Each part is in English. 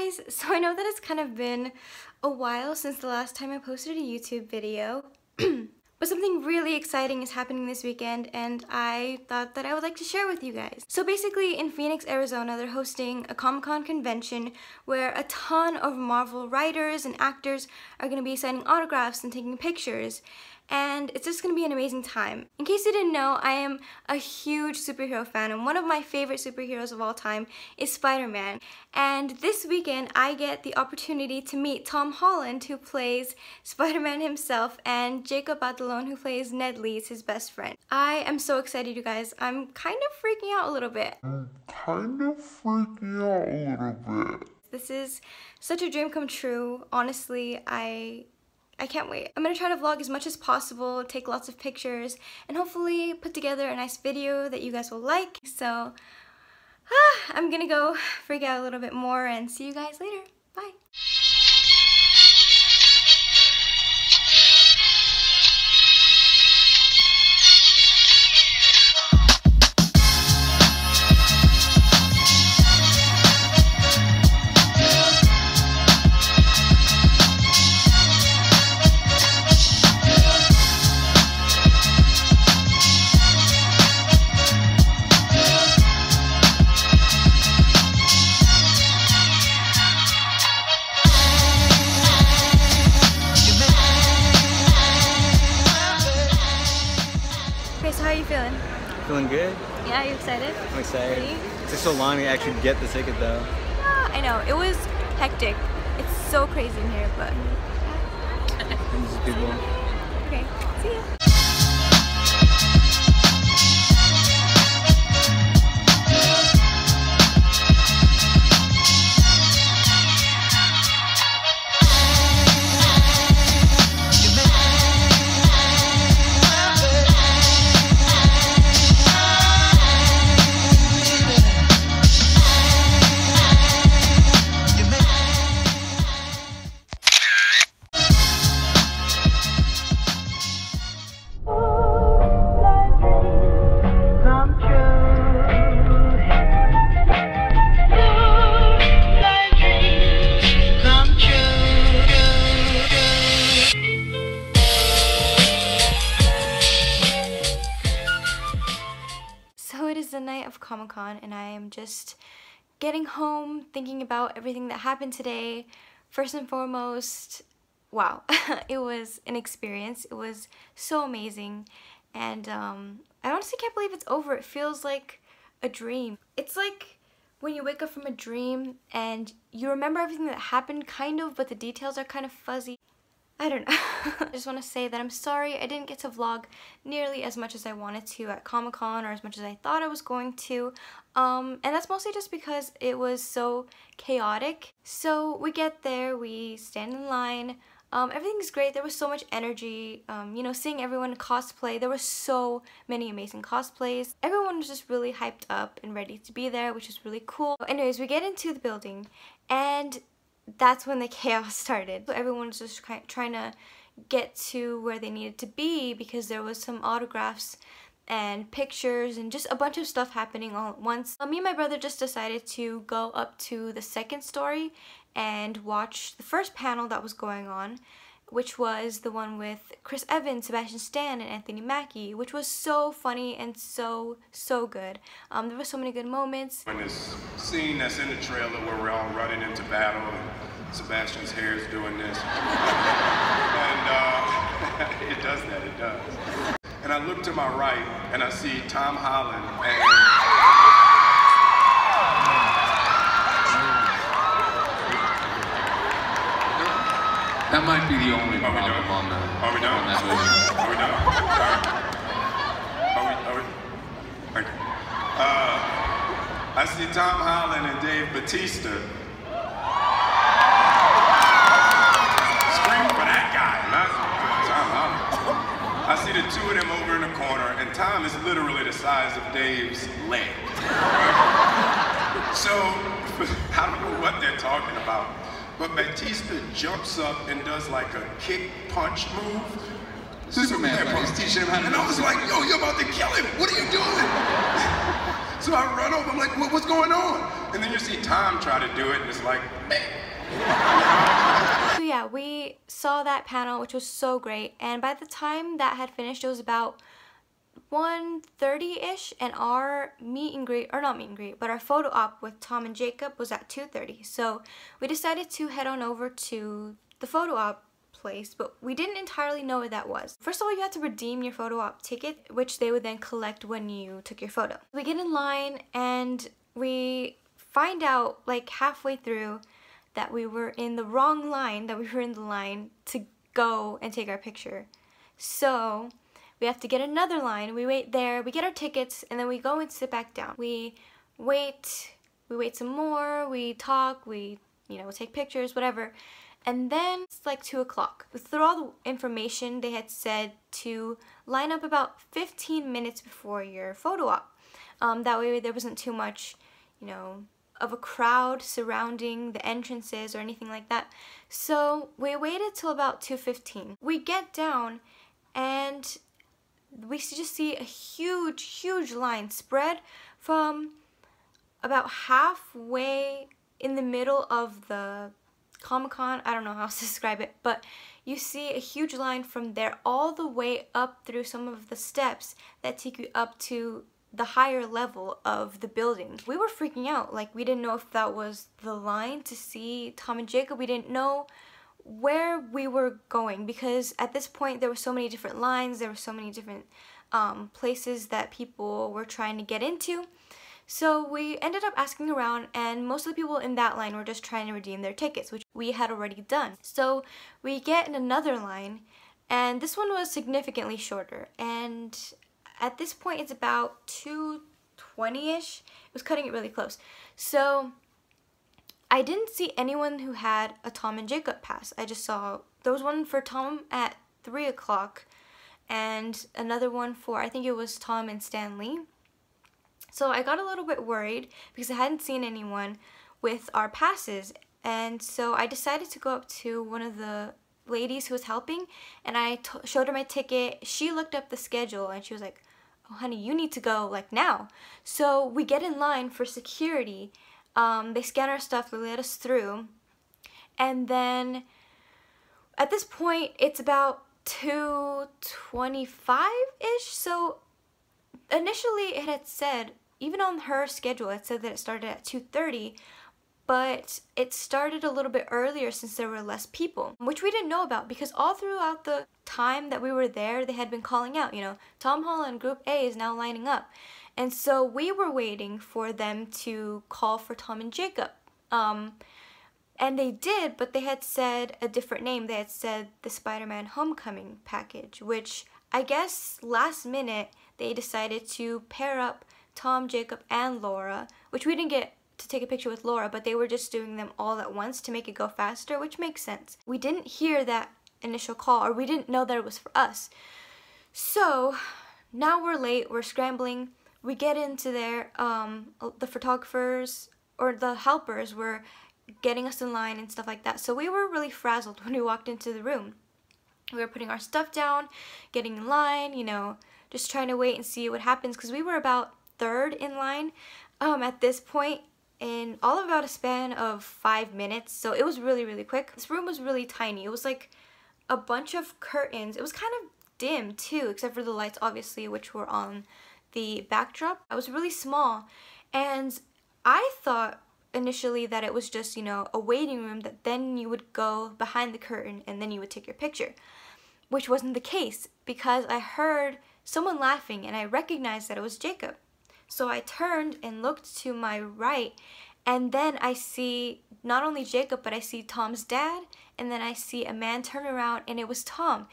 guys, so I know that it's kind of been a while since the last time I posted a YouTube video, but something really exciting is happening this weekend and I thought that I would like to share with you guys. So basically in Phoenix, Arizona, they're hosting a Comic-Con convention where a ton of Marvel writers and actors are going to be signing autographs and taking pictures. And it's just going to be an amazing time. In case you didn't know, I am a huge superhero fan, and one of my favorite superheroes of all time is Spider-Man. And this weekend, I get the opportunity to meet Tom Holland, who plays Spider-Man himself, and Jacob Batalon, who plays Ned Leeds, his best friend. I am so excited, you guys. I'm kind of freaking out a little bit. This is such a dream come true. Honestly, I can't wait. I'm gonna try to vlog as much as possible, take lots of pictures, and hopefully put together a nice video that you guys will like. So, I'm gonna go freak out a little bit more and see you guys later. Bye. So how are you feeling? Feeling good? Yeah, are you excited? I'm excited. Ready? It took so long to actually get the ticket though. Yeah, I know. It was hectic. It's so crazy in here, but... And these people. Okay, see ya. So it is the night of Comic-Con and I am just getting home, thinking about everything that happened today. First and foremost, wow, it was an experience. It was so amazing, and I honestly can't believe it's over. It feels like a dream. It's like when you wake up from a dream and you remember everything that happened kind of, but the details are kind of fuzzy. I don't know. I just want to say that I'm sorry I didn't get to vlog nearly as much as I wanted to at Comic-Con, or as much as I thought I was going to. And that's mostly just because it was so chaotic. So we get there, we stand in line. Everything's great. There was so much energy. You know, seeing everyone cosplay. There were so many amazing cosplays. Everyone was just really hyped up and ready to be there, which is really cool. Anyways, we get into the building and that's when the chaos started. So everyone was just trying to get to where they needed to be because there was some autographs and pictures and just a bunch of stuff happening all at once. Me and my brother just decided to go up to the second story and watch the first panel that was going on, which was the one with Chris Evans, Sebastian Stan, and Anthony Mackie, which was so funny and so good. There were so many good moments. When this scene that's in the trailer where we're all running into battle and Sebastian's hair is doing this, and it does that, it does. And I look to my right and I see Tom Holland and that might be the only problem on that. Are we done? On that movie. Are we done? Are we? Okay. I see Tom Holland and Dave Bautista. Scream for that guy, not Tom Holland. I see the two of them over in the corner, and Tom is literally the size of Dave's leg. So, I don't know what they're talking about. But Batista jumps up and does like a kick punch move. Superman, right? He's teaching him how to And I was like, yo, you're about to kill him. What are you doing? So I run over, I'm like, what's going on? And then you see Tom try to do it, and it's like, man. So yeah, we saw that panel, which was so great, and by the time that had finished, it was about 1:30-ish, and our meet and greet, or not meet and greet, but our photo op with Tom and Jacob was at 2:30. So we decided to head on over to the photo op place, but we didn't entirely know where that was. First of all, you had to redeem your photo op ticket, which they would then collect when you took your photo. We get in line and we find out like halfway through that we were in the wrong line, that we were in the line to go and take our picture. So we have to get another line. We wait there, we get our tickets, and then we go and sit back down. We wait some more, we talk, we take pictures, whatever. And then it's like 2 o'clock. Through all the information, they had said to line up about 15 minutes before your photo op. That way there wasn't too much, of a crowd surrounding the entrances or anything like that. So we waited till about 2:15. We get down and we just see a huge line spread from about halfway in the middle of the Comic-Con. I don't know how else to describe it, but you see a huge line from there all the way up through some of the steps that take you up to the higher level of the building. We were freaking out. Like, we didn't know if that was the line to see Tom and Jacob. We didn't know where we were going, because at this point there were so many different lines, there were so many different places that people were trying to get into. So we ended up asking around, and most of the people in that line were just trying to redeem their tickets, which we had already done. So we get in another line, and this one was significantly shorter, and at this point it's about 2:20-ish. It was cutting it really close. So I didn't see anyone who had a Tom and Jacob pass. I just saw, there was one for Tom at 3 o'clock and another one for, I think it was Tom and Stanley. So I got a little bit worried because I hadn't seen anyone with our passes, and so I decided to go up to one of the ladies who was helping, and I showed her my ticket. She looked up the schedule and she was like, "Oh honey, you need to go like now." So we get in line for security. They scan our stuff, they let us through, and then at this point it's about 2:25-ish. So initially it had said, even on her schedule, it said that it started at 2:30, but it started a little bit earlier since there were less people, which we didn't know about because all throughout the time that we were there, they had been calling out, Tom Holland Group A is now lining up. And so we were waiting for them to call for Tom and Jacob. And they did, but they had said a different name. They had said the Spider-Man Homecoming package, which I guess last minute they decided to pair up Tom, Jacob, and Laura, which we didn't get to take a picture with Laura, but they were just doing them all at once to make it go faster, which makes sense. We didn't hear that initial call, or we didn't know that it was for us. So now we're late, we're scrambling. We get into there, the photographers or the helpers were getting us in line and stuff like that. So we were really frazzled when we walked into the room. We were putting our stuff down, getting in line, just trying to wait and see what happens, because we were about third in line at this point, in all of about a span of 5 minutes. So it was really quick. This room was really tiny. It was like a bunch of curtains. It was kind of dim too, except for the lights obviously, which were on the backdrop. It was really small, and I thought initially that it was just, a waiting room that then you would go behind the curtain and then you would take your picture, which wasn't the case, because I heard someone laughing and I recognized that it was Jacob. So I turned and looked to my right, and then I see not only Jacob, but I see Tom's dad, and then I see a man turn around and it was Tom.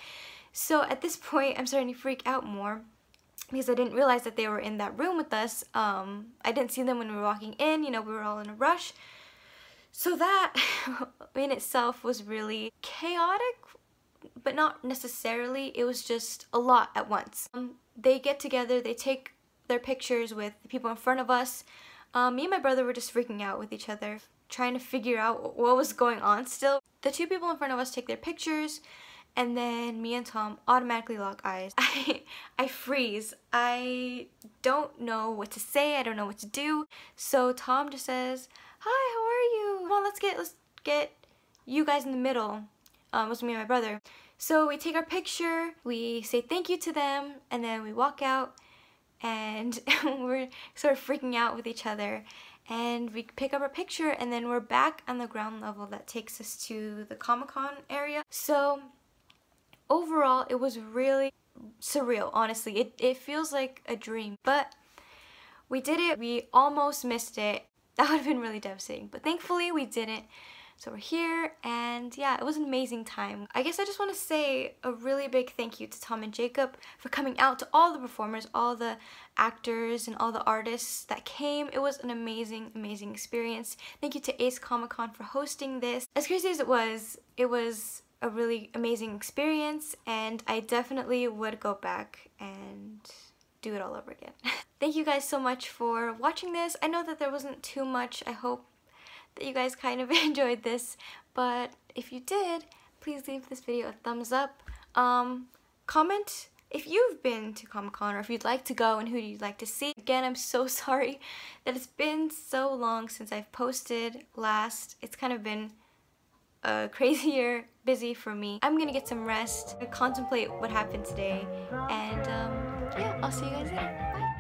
So at this point I'm starting to freak out more, because I didn't realize that they were in that room with us. I didn't see them when we were walking in, we were all in a rush. So that in itself was really chaotic, but not necessarily. It was just a lot at once. They get together, they take their pictures with the people in front of us. Me and my brother were just freaking out with each other, trying to figure out what was going on still. The two people in front of us take their pictures, and then me and Tom automatically lock eyes. I freeze. I don't know what to say. I don't know what to do. So Tom just says, "Hi, how are you? Come on, let's get you guys in the middle." It was me and my brother. So we take our picture, we say thank you to them, and then we walk out, and we're sort of freaking out with each other. And we pick up our picture, and then we're back on the ground level that takes us to the Comic-Con area. So overall, it was really surreal, honestly. It feels like a dream, but we did it. We almost missed it. That would have been really devastating, but thankfully we didn't. So we're here, and yeah, it was an amazing time. I guess I just want to say a really big thank you to Tom and Jacob for coming out, to all the performers, all the actors, and all the artists that came. It was an amazing, amazing experience. Thank you to Ace Comic-Con for hosting this. As crazy as it was a really amazing experience, and I definitely would go back and do it all over again. Thank you guys so much for watching this. I know that there wasn't too much. I hope that you guys kind of enjoyed this, but if you did, please leave this video a thumbs up. Comment if you've been to Comic-Con, or if you'd like to go and who you'd like to see. Again, I'm so sorry that it's been so long since I've posted last. It's kind of been a crazy year, busy for me. I'm gonna get some rest, contemplate what happened today, and yeah, I'll see you guys later. Bye.